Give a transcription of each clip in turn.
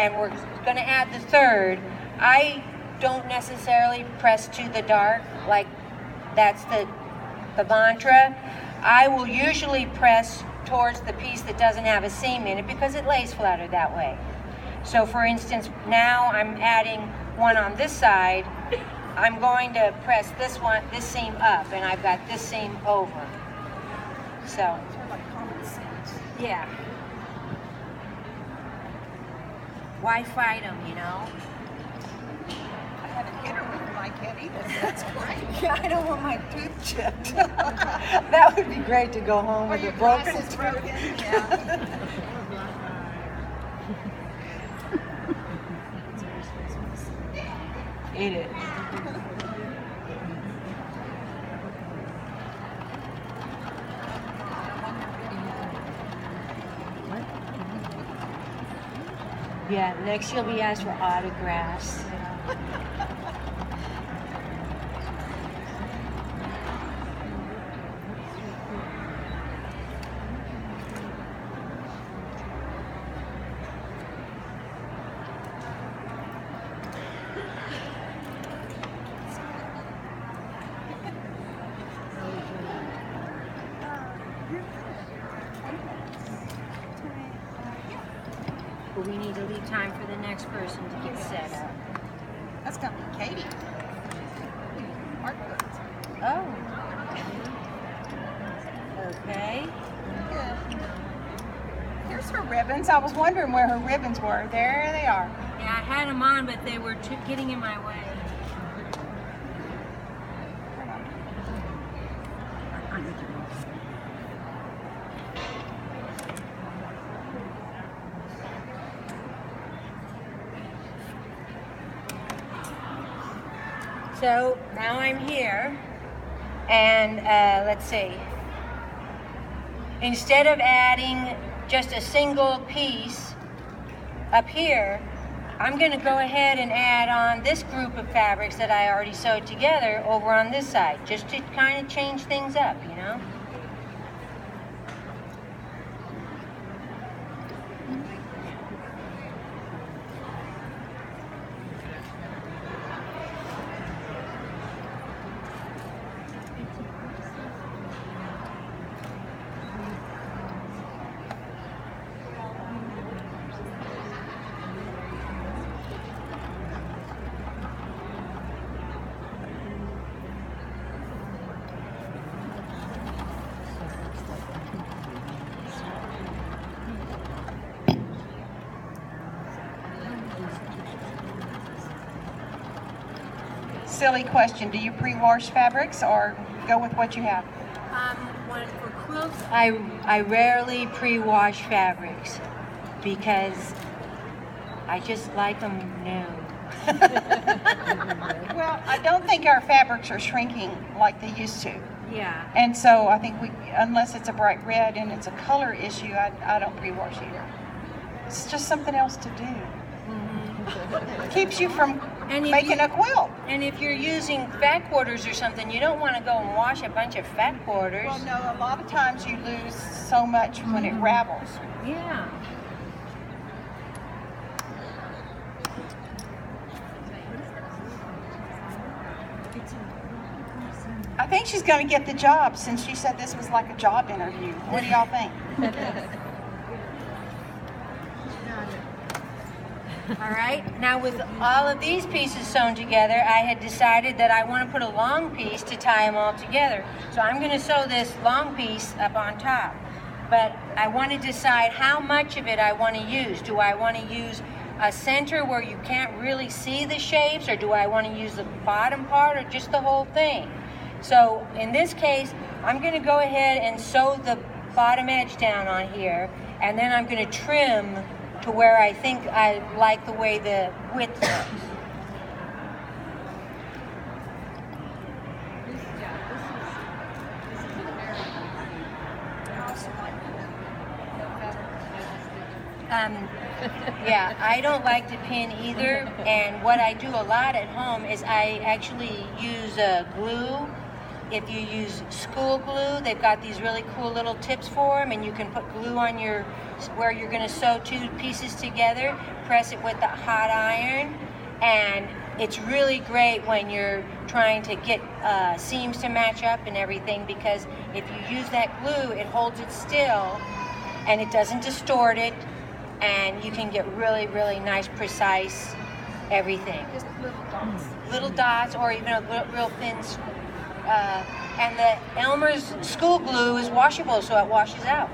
and we're going to add the third, I don't necessarily press to the dark, like that's the mantra. I will usually press towards the piece that doesn't have a seam in it because it lays flatter that way. So for instance, now I'm adding one on this side. I'm going to press this seam up, and I've got this seam over. So, Sort of like common sense. yeah. Why fight them, you know? I haven't hit her with my cat either. That's great. Yeah, I don't want my tooth chipped. That would be great to go home with a broken tooth. Broken. Yeah. Eat it. Yeah, next you'll be asked for autographs. But we need to leave time for the next person to get set up. That's gonna be Katie. Art goods. Oh. Okay. Good. Here's her ribbons. I was wondering where her ribbons were. There they are. Yeah, I had them on, but they were getting in my way. So now I'm here, and let's see. Instead of adding just a single piece up here, I'm going to go ahead and add on this group of fabrics that I already sewed together over on this side, just to kind of change things up, you know? Silly question. Do you pre-wash fabrics or go with what you have? For quilts, I rarely pre-wash fabrics because I just like them new. Well, I don't think our fabrics are shrinking like they used to. Yeah. And so I think unless it's a bright red and it's a color issue, I don't pre-wash either. It's just something else to do. Keeps you from making a quilt. And if you're using fat quarters or something, you don't want to go and wash a bunch of fat quarters. Well, no, a lot of times you lose so much when it ravels. Yeah. I think she's going to get the job since she said this was like a job interview. What do y'all think? All right, now with all of these pieces sewn together, I had decided that I want to put a long piece to tie them all together. So I'm going to sew this long piece up on top. But I want to decide how much of it I want to use. Do I want to use a center where you can't really see the shapes, or do I want to use the bottom part, or just the whole thing? So in this case, I'm going to go ahead and sew the bottom edge down on here, and then I'm going to trim to where I think I like the way the width goes. Yeah, I don't like to pin either, and what I do a lot at home is I actually use glue if you use school glue, they've got these really cool little tips for them, and you can put glue on where you're going to sew two pieces together, press it with the hot iron, and it's really great when you're trying to get seams to match up and everything, because if you use that glue, it holds it still and it doesn't distort it, and you can get really, really nice, precise everything. Just little dots. Little dots, or even a real thin. And the Elmer's school glue is washable, so it washes out.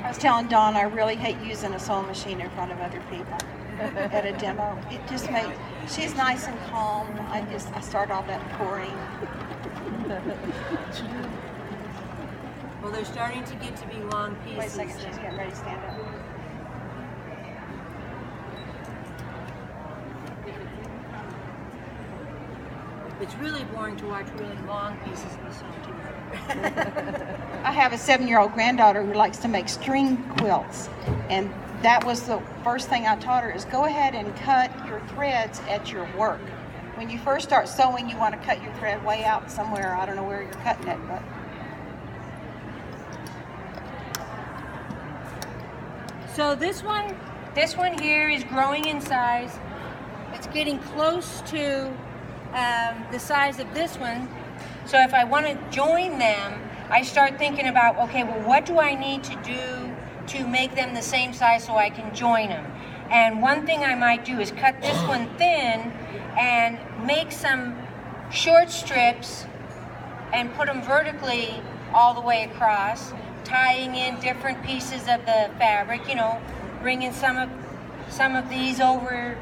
I was telling Dawn I really hate using a sewing machine in front of other people at a demo. It just makes, she's nice and calm. I start all that pouring. Well, they're starting to get to be long pieces. Wait a second, she's getting ready to stand up. It's really boring to watch really long pieces be sewn together. I have a 7-year-old granddaughter who likes to make string quilts, and that was the first thing I taught her, is go ahead and cut your threads at your work. When you first start sewing, you want to cut your thread way out somewhere. I don't know where you're cutting it, but So this one here is growing in size. It's getting close to the size of this one. So if I want to join them, I start thinking about, okay, well, what do I need to do to make them the same size so I can join them? And one thing I might do is cut this one thin and make some short strips and put them vertically all the way across, tying in different pieces of the fabric, you know, bringing some of these over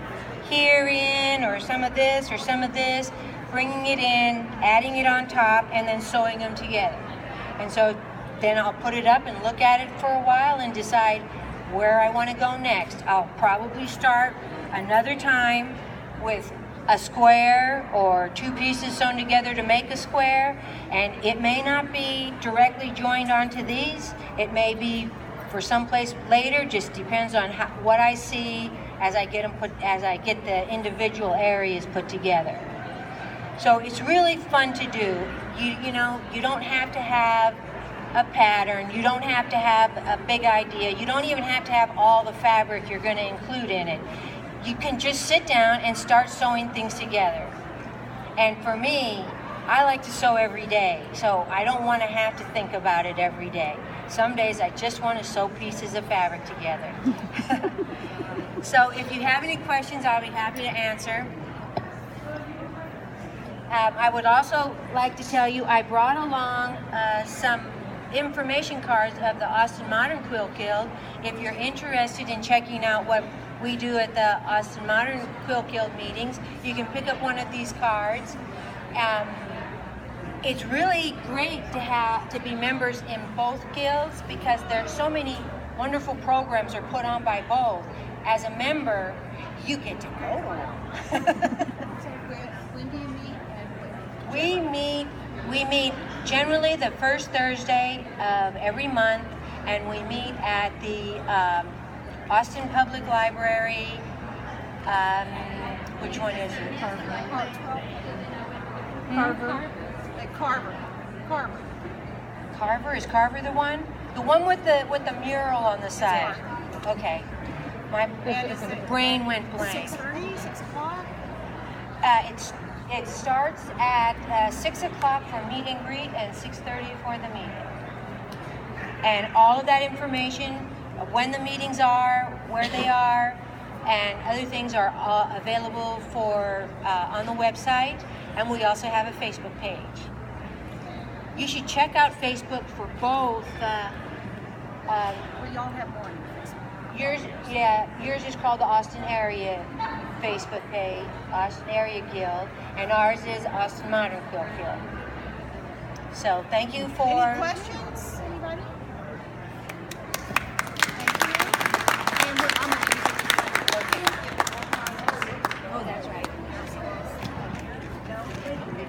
here in, or some of this, or some of this, bringing it in, adding it on top, and then sewing them together. And so then I'll put it up and look at it for a while and decide where I want to go next. I'll probably start another time with a square or two pieces sewn together to make a square, and it may not be directly joined onto these. It may be for someplace later. Just depends on what I see as I get the individual areas put together. So it's really fun to do. You know, you don't have to have a pattern. You don't have to have a big idea. You don't even have to have all the fabric you're going to include in it. You can just sit down and start sewing things together. And for me, I like to sew every day, so I don't want to have to think about it every day. Some days I just want to sew pieces of fabric together. So if you have any questions, I'll be happy to answer. I would also like to tell you I brought along some information cards of the Austin Modern Quilt Guild. If you're interested in checking out what we do at the Austin Modern Quilt Guild meetings, you can pick up one of these cards. It's really great to be members in both guilds, because there's so many wonderful programs are put on by both. As a member, you get to go to them. When do you meet? We meet generally the first Thursday of every month, and we meet at the Austin Public Library. Which one is it? Carver. Is Carver the one? The one with the mural on the side. Okay. My brain went blank. 6:30, 6 o'clock? It starts at 6 o'clock for meet and greet and 6:30 for the meeting. And all of that information when the meetings are, where they are, and other things are available for on the website. And we also have a Facebook page. You should check out Facebook for both. We all have more on Facebook. Yours is called the Austin Area Facebook page, Austin Area Guild, and ours is Austin Modern Quilt Guild. So thank you for. Any questions? Anybody? Thank you. And I'm Oh, that's right.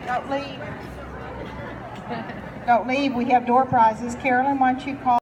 Don't leave. Don't leave. We have door prizes. Carolyn, why don't you call?